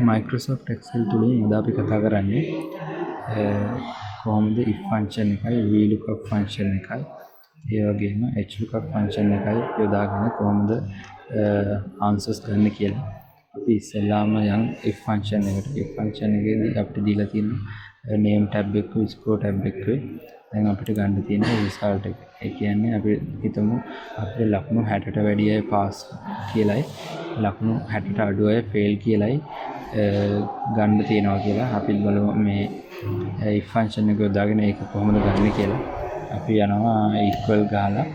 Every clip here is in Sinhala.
Microsoft Excel තුලින් අද අපි කතා කරන්නේ කොහොමද if function එකයි vlookup function එකයි ඒ වගේම hlookup function එකයි යොදාගෙන කොහොමද answers ගන්න කියලා. අපි ඉස්සෙල්ලාම යන් if function එකට. if function එකේදී අපිට දීලා තියෙන name tab එක score tab එක දැන් අපිට ගන්න තියෙන result එක. ඒ කියන්නේ අපි හිතමු අපේ ලකුණු 60ට වැඩි අය pass කියලායි ලකුණු 60ට අඩු අය fail කියලායි ගන්න තියෙනවා කියලා. අපි බලමු මේ if function එක යොදාගෙන ඒක කොහොමද ගන්න කියලා. අපි යනවා equal ගහලා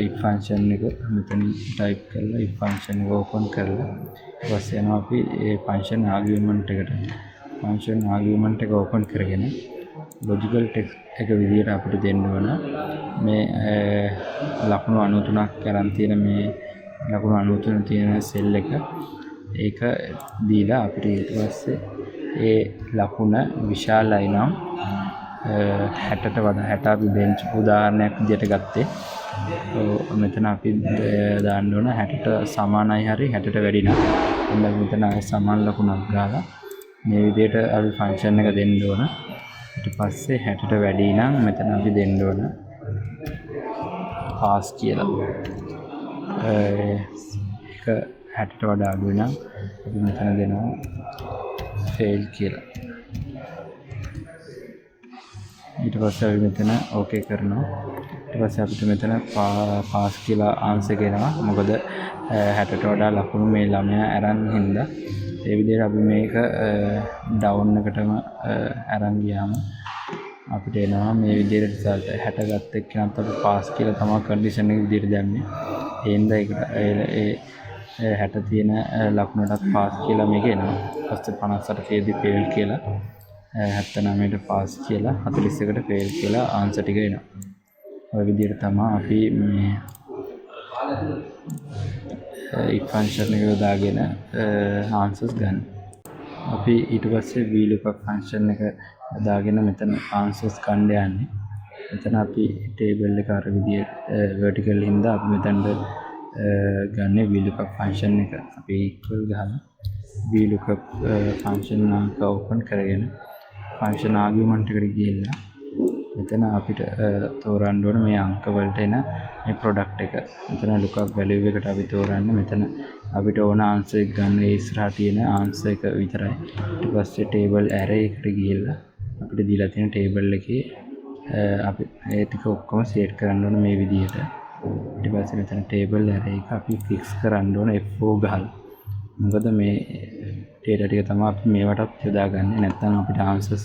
if function එක මෙතන type කරලා if function එක open කරලා ඊට පස්සේ යනවා අපි ඒ function argument එකට. function argument එක open කරගෙන logical text එක විදිහට අපිට දෙන්න ඕන මේ ලකුණු 93ක් කරන් තියෙන මේ ලකුණු 93 තියෙන cell එක ඒක දීලා අපිට ඊට පස්සේ ඒ ලකුණ විශාලයි නම් 60ට වඩා 60 අපි bench උදාහරණයක් විදිහට ගත්තේ. මෙතන අපි දාන්න ඕන 60ට සමානයි හරි 60ට වැඩි නම් එන්න මෙතන සමාන ලකුණක් ගාලා මේ විදිහට අපි function එක දෙන්න ඕන. ඊට පස්සේ 60ට වැඩි නම් මෙතන අපි දෙන්න ඕන pass කියලා. ඒක 60ට වඩා අඩු නම් අපි මෙතන දෙනවා fail කියලා. ඊට පස්සේ අපි මෙතන okay කරනවා. ඊට පස්සේ අපිට මෙතන pass කියලා answer එනවා. මොකද 60ට වඩා ලකුණු මේ ළමයා අරන් හින්දා ඒ විදිහට අපි මේක down එකටම අරන් ගියාම අපිට එනවා මේ විදිහට result 60 ගත්ත එක්කනත් අපි pass කියලා තමයි condition එක විදිහට දැම්මේ. ඒ හින්දා ඒ 60 තියෙන ලකුණටත් pass කියලා මේක එනවා. ඊපස්සේ 58 තියදී fail කියලා 79ට pass කියලා 41ට fail කියලා answer ටික එනවා. ඔය විදිහට තමයි අපි මේ if function එක යොදාගෙන answers ගන්න. අපි ඊට පස්සේ vlookup function එක යොදාගෙන මෙතන answers ගන්න යන්නේ. මෙතන අපි table එක අර විදිහට vertical හින්දා අපි මෙතනට ගන්න vlookup function එක. අපි equal ගහලා vlookup function එක open කරගෙන function argument එකට ගිහිල්ලා මෙතන අපිට තෝරන්න ඕන මේ අංක වලට එන මේ product එක. මෙතන lookup value එකට අපි තෝරන්නේ මෙතන අපිට ඕන answer එක ගන්න ඒ ඉස්සරහා තියෙන answer එක විතරයි. ඊට පස්සේ table array එකට ගිහිල්ලා අපිට දීලා තියෙන table එකේ අපි ඒ ටික ඔක්කොම set කරන්න ඕන මේ විදිහට. ඊට පස්සේ මෙතන table array එක අපි fix කරන්න ඕන F4 ගහලා. මොකද මේ data ටික තමයි අපි මේවටත් යොදාගන්නේ. නැත්නම් අපිට answers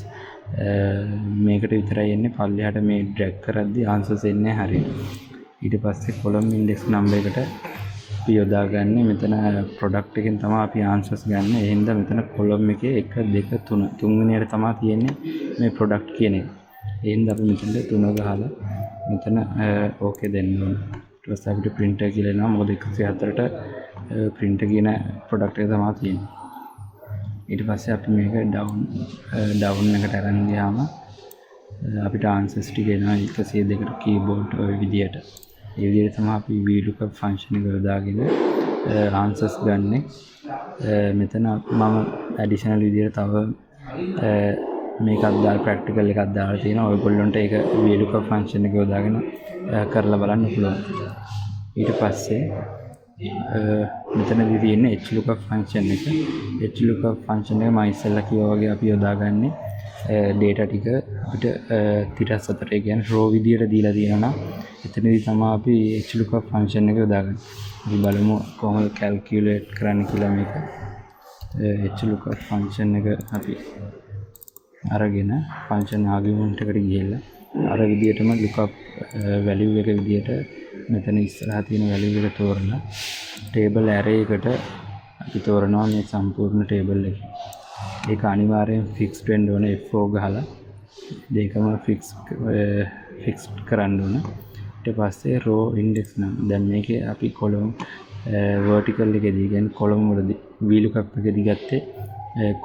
මේකට විතරයි එන්නේ. පල්ලෙහාට මේ drag කරද්දී answers එන්නේ හරියට. ඊට පස්සේ column index number එකට අපි යොදාගන්නේ මෙතන product එකෙන් තමයි අපි answers ගන්න. ඒ හින්දා මෙතන column එකේ 1 2 3 තුන්වෙනියට තමයි තියෙන්නේ මේ product කියන එක. ඒ හින්දා අපි මෙතන 3 ගහලා මෙතන okay දෙන්න ඕන. ඊට පස්සේ අපිට printer කියලා එනවා. මොකද 104ට printer කියන product එක තමයි තියෙන්නේ. ඊට පස්සේ අපි මේක down එකට අරන් ගියාම අපිට answers ටික එනවා 102කට keyboard ඔය විදියට. ඒ විදිහට තමයි අපි vlookup function එක යොදාගෙන answers ගන්නෙ. මෙතන මම additional විදියට තව මේකත් දාලා practical එකක් දාලා තියෙනවා. ඔයගොල්ලන්ට ඒක vlookup function එක යොදාගෙන කරලා බලන්න පුළුවන්. ඊට පස්සේ මෙතනදී තියෙන්නේ hlookup function එක. hlookup function එක මම ඉස්සෙල්ලා කිව්වා වගේ අපි යොදාගන්නේ data ටික අපිට 34 කියන්නේ row විදියට දීලා තියෙනවා නම් එතනදී තමයි අපි hlookup function එක යොදාගන්නේ. අපි බලමු කොහොමද calculate කරන්න කියලා මේක. hlookup function එක අපි අරගෙන function argument එකට ගිහිල්ලා අර විදියටම lookup value එක විදියට මෙතන ඉස්සරහා තියෙන value එක තෝරලා table array එකට අපි තෝරනවා මේ සම්පූර්ණ table එක. ඒක අනිවාර්යෙන් fixed වෙන්න ඕන F4 ගහලා දෙකම fixed කරන්න ඕන. ඊට පස්සේ row index නම් දැන් මේකේ අපි column vertical එකේදී කියන්නේ column වලදී vlookup එකේදී ගත්තේ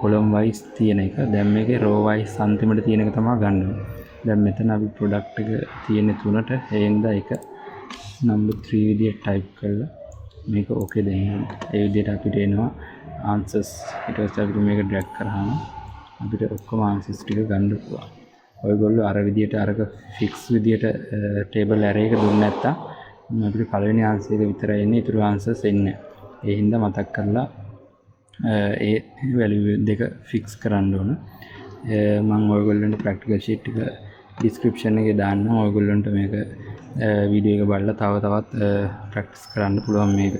column wise තියෙන එක. දැන් මේකේ row wise අන්තිමට තියෙන එක තමයි ගන්න ඕනේ. දැන් මෙතන අපි product එක තියෙන 3ට ඒ හින්දා ඒක number 3 විදියට type කරලා මේක okay දෙන්න. ඒ විදිහට අපිට එනවා ආන්සර්ස් ඊට පස්සේ අපිට මේක ඩ්‍රැග් කරාම අපිට ඔක්කොම ආන්සර්ස් ටික ගන්න පුළුවන්. ඔයගොල්ලෝ අර විදියට අරක ෆික්ස් විදියට ටේබල් ඇරේ එක දුන්නේ නැත්තම් අපිට පළවෙනි ආන්සර් එක විතරයි එන්නේ, ඊටු ආන්සර්ස් එන්නේ නැහැ. ඒ හින්දා මතක් කරලා ඒ වැලියු දෙක ෆික්ස් කරන්න ඕන. මම ඔයගොල්ලන්ට ප්‍රැක්ටිකල් ෂීට් එක ඩිස්ක්‍රිප්ෂන් එකේ දාන්නම්. ඔයගොල්ලන්ට මේක වීඩියෝ එක බලලා තව තවත් ප්‍රැක්ටිස් කරන්න පුළුවන් මේක.